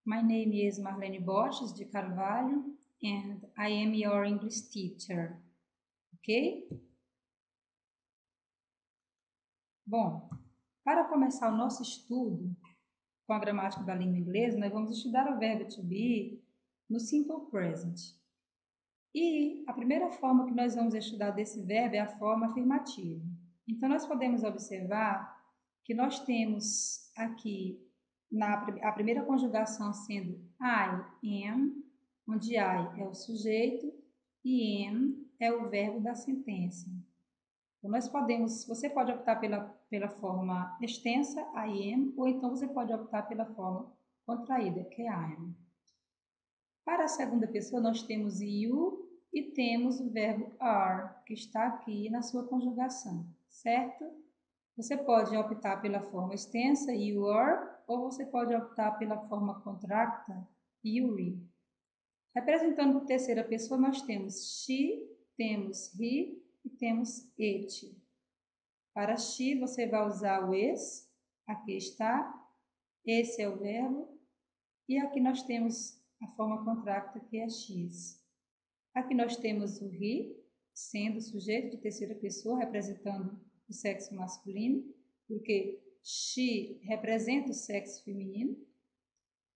My name is Marlene Borges de Carvalho and I am your English teacher. Ok? Bom, para começar o nosso estudo com a gramática da língua inglesa, nós vamos estudar o verbo to be no simple present. E a primeira forma que nós vamos estudar desse verbo é a forma afirmativa. Então, nós podemos observar que nós temos aqui a primeira conjugação sendo I am, onde I é o sujeito e am é o verbo da sentença. Então, você pode optar pela forma extensa, I am, ou então você pode optar pela forma contraída, que é I am. Para a segunda pessoa, nós temos you e temos o verbo are, que está aqui na sua conjugação, certo? Você pode optar pela forma extensa, you are, ou você pode optar pela forma contracta, you re. Representando a terceira pessoa, nós temos she, temos he e temos it. Para she, você vai usar o is, aqui está, esse é o verbo, e aqui nós temos a forma contracta, que é x. Aqui nós temos o he, sendo o sujeito de terceira pessoa, representando o sexo masculino, porque she representa o sexo feminino.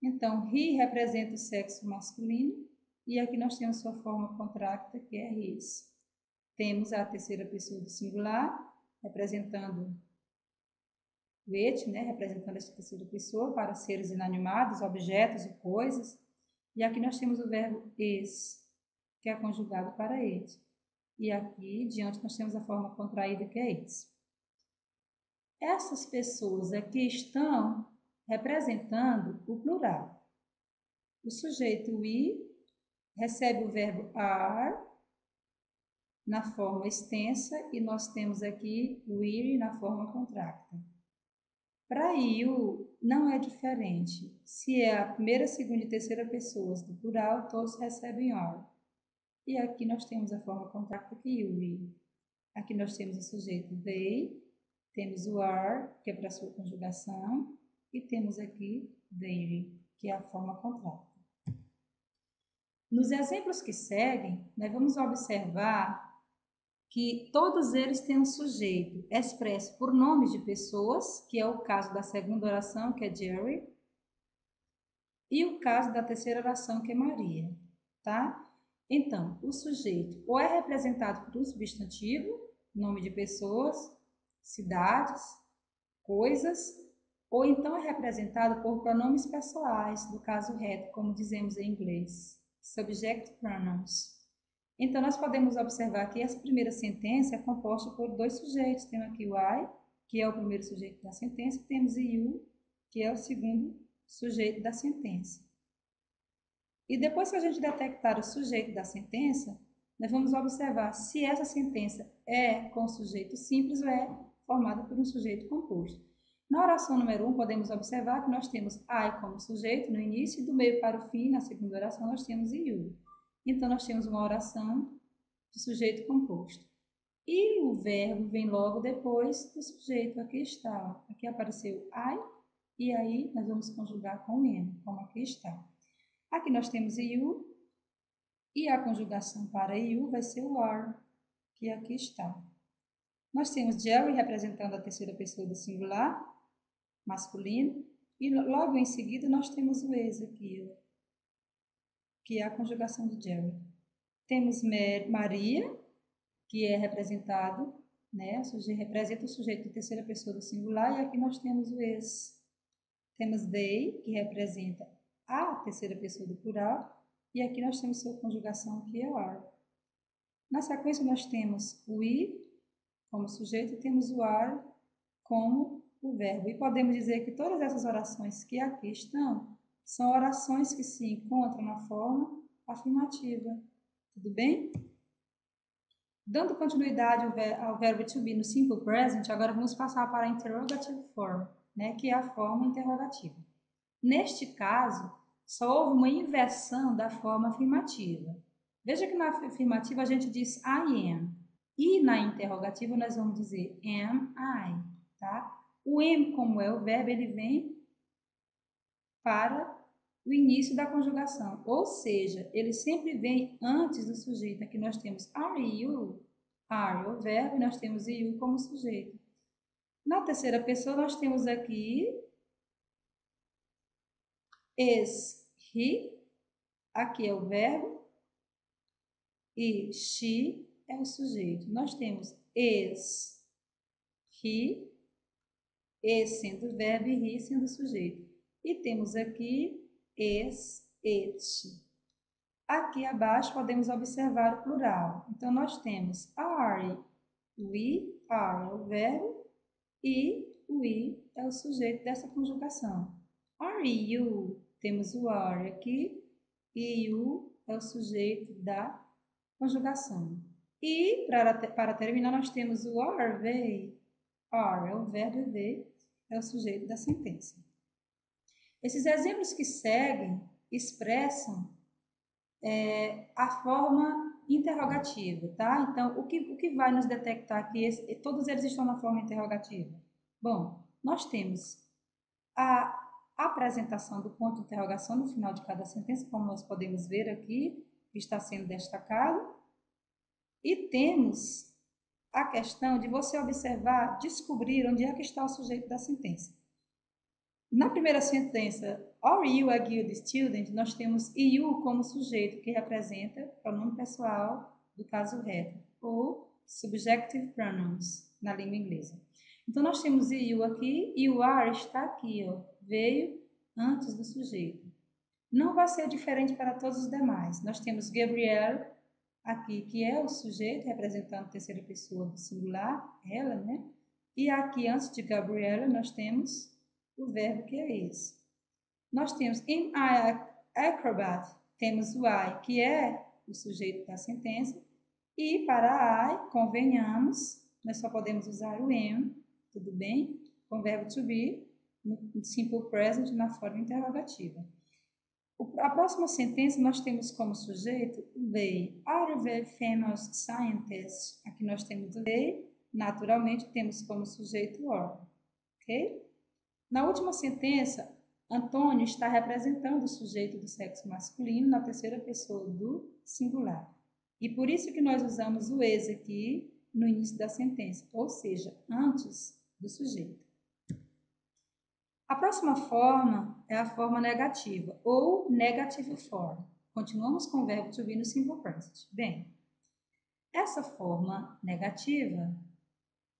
Então, he representa o sexo masculino. E aqui nós temos sua forma contracta, que é his. Temos a terceira pessoa do singular, representando o it, né? Representando essa terceira pessoa para seres inanimados, objetos e coisas. E aqui nós temos o verbo is, que é conjugado para it. E aqui, diante, nós temos a forma contraída, que é its. Essas pessoas aqui estão representando o plural. O sujeito we recebe o verbo are na forma extensa e nós temos aqui o weary na forma contracta. Para you, não é diferente. Se é a primeira, segunda e terceira pessoas do plural, todos recebem are. E aqui nós temos a forma contracta, que é you we. Aqui nós temos o sujeito they, temos o are, que é para a sua conjugação, e temos aqui their, que é a forma contracta. Nos exemplos que seguem, nós vamos observar que todos eles têm um sujeito expresso por nomes de pessoas, que é o caso da segunda oração, que é Jerry, e o caso da terceira oração, que é Maria, tá? Então, o sujeito ou é representado por um substantivo, nome de pessoas, cidades, coisas, ou então é representado por pronomes pessoais, do caso reto, como dizemos em inglês, subject pronouns. Então, nós podemos observar que essa primeira sentença é composta por dois sujeitos. Temos aqui o I, que é o primeiro sujeito da sentença, e temos o you, que é o segundo sujeito da sentença. E depois que a gente detectar o sujeito da sentença, nós vamos observar se essa sentença é com sujeito simples ou é formada por um sujeito composto. Na oração número 1, podemos observar que nós temos I como sujeito no início e do meio para o fim, na segunda oração, nós temos you. Então, nós temos uma oração de sujeito composto. E o verbo vem logo depois do sujeito. Aqui está. Aqui apareceu I, e aí nós vamos conjugar com am, como aqui está. Aqui nós temos you, e a conjugação para you vai ser o are, que aqui está. Nós temos Jerry representando a terceira pessoa do singular, masculino, e logo em seguida nós temos o is aqui, que é a conjugação de Jerry. Temos Maria, que é representado, né? Representa o sujeito de terceira pessoa do singular, e aqui nós temos o is. Temos they, que representa a terceira pessoa do plural, e aqui nós temos sua conjugação, que é are. Na sequência, nós temos o we como sujeito e temos o are como o verbo. E podemos dizer que todas essas orações que aqui estão são orações que se encontram na forma afirmativa. Tudo bem? Dando continuidade ao verbo to be no simple present, agora vamos passar para a interrogative form, né, que é a forma interrogativa. Neste caso, só houve uma inversão da forma afirmativa. Veja que na afirmativa a gente diz I am, e na interrogativa nós vamos dizer am I, tá? O am, como é o verbo, ele vem para o início da conjugação, ou seja, ele sempre vem antes do sujeito. Aqui nós temos are you, are o verbo, e nós temos you como sujeito. Na terceira pessoa, nós temos aqui is he, aqui é o verbo, e she é o sujeito. Nós temos is he, is sendo o verbo e he sendo o sujeito. E temos aqui is, it. Aqui abaixo podemos observar o plural. Então, nós temos are, we, are é o verbo e we é o sujeito dessa conjugação. Are you? Temos o are aqui e you é o sujeito da conjugação. E, para terminar, nós temos o are they. Are é o verbo e they é o sujeito da sentença. Esses exemplos que seguem expressam a forma interrogativa, tá? Então, o que vai nos detectar que todos eles estão na forma interrogativa? Bom, nós temos a apresentação do ponto de interrogação no final de cada sentença, como nós podemos ver aqui, que está sendo destacado. E temos a questão de você observar, descobrir onde é que está o sujeito da sentença. Na primeira sentença, are you a good student? Nós temos you como sujeito, que representa o pronome pessoal do caso reto, ou subjective pronouns na língua inglesa. Então, nós temos you aqui e o are está aqui, ó, veio antes do sujeito. Não vai ser diferente para todos os demais. Nós temos Gabrielle aqui, que é o sujeito, representando a terceira pessoa do singular, ela, né? E aqui, antes de Gabrielle, nós temos o verbo que é esse. Nós temos in I acrobat, temos o I, que é o sujeito da sentença, e para I, convenhamos, nós só podemos usar o am, tudo bem? Com o verbo to be, no simple present, na forma interrogativa. A próxima sentença nós temos como sujeito o they are very famous scientists. Aqui nós temos o they, naturalmente temos como sujeito o are, ok? Na última sentença, Antônio está representando o sujeito do sexo masculino na terceira pessoa do singular. E por isso que nós usamos o is aqui no início da sentença, ou seja, antes do sujeito. A próxima forma é a forma negativa, ou negative form. Continuamos com o verbo to be no simple present. Bem, essa forma negativa,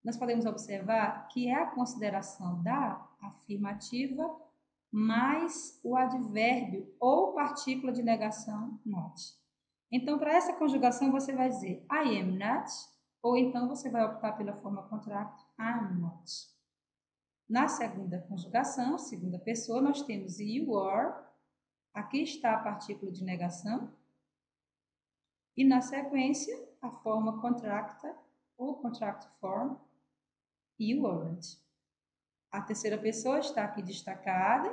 nós podemos observar que é a consideração da afirmativa mais o advérbio ou partícula de negação not. Então, para essa conjugação, você vai dizer I am not, ou então você vai optar pela forma contracta I'm not. Na segunda conjugação, segunda pessoa, nós temos you are, aqui está a partícula de negação, e na sequência, a forma contracta ou contract form, you aren't. A terceira pessoa está aqui destacada,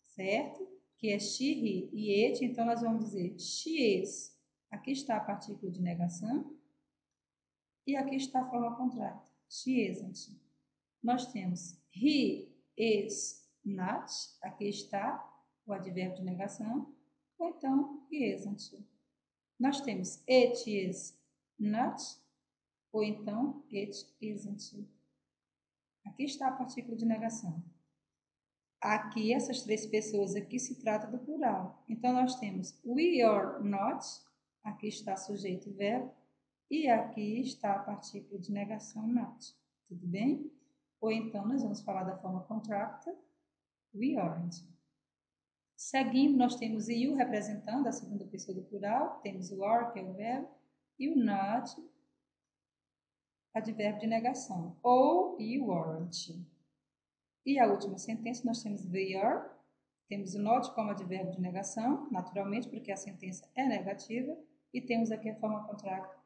certo? Que é she, he e it, então nós vamos dizer she is. Aqui está a partícula de negação. E aqui está a forma contracta, she isn't. Nós temos he is not, aqui está o advérbio de negação, ou então he isn't. Nós temos it is not, ou então it isn't. Aqui está a partícula de negação. Aqui, essas três pessoas aqui se trata do plural. Então, nós temos we are not, aqui está sujeito e verbo, e aqui está a partícula de negação not. Tudo bem? Ou então, nós vamos falar da forma contracta, we aren't. Seguindo, nós temos you representando a segunda pessoa do plural, temos o are, que é o verbo, e o not, advérbio de negação, ou you aren't. E a última sentença, nós temos they are, temos o not como advérbio de negação, naturalmente, porque a sentença é negativa, e temos aqui a forma contracta,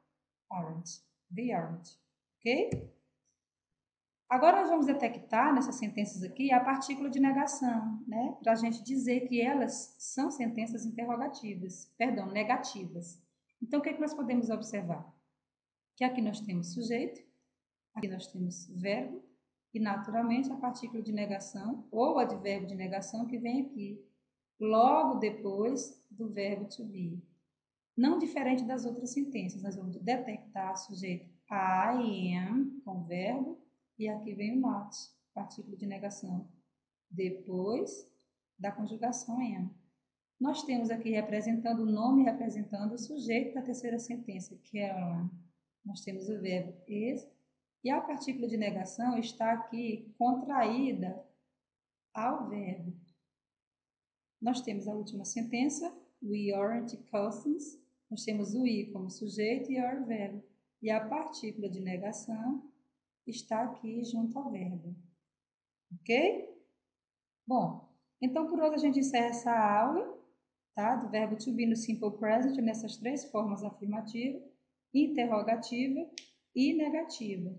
aren't, they aren't, ok? Agora nós vamos detectar nessas sentenças aqui a partícula de negação, né? Para a gente dizer que elas são sentenças interrogativas, perdão, negativas. Então, o que é que nós podemos observar? Que aqui nós temos sujeito, aqui nós temos verbo, e naturalmente a partícula de negação ou advérbio de negação que vem aqui, logo depois do verbo to be. Não diferente das outras sentenças, nós vamos detectar sujeito I am com verbo e aqui vem o not, partícula de negação, depois da conjugação am. Nós temos aqui representando o nome, representando o sujeito da terceira sentença, Caroline. Nós temos o verbo is e a partícula de negação está aqui contraída ao verbo. Nós temos a última sentença, we aren't cousins. Nós temos o I como sujeito e are verbo. E a partícula de negação está aqui junto ao verbo. Ok? Bom, então por hoje a gente encerra essa aula, tá? Do verbo to be no simple present, nessas três formas: afirmativa, interrogativa e negativa.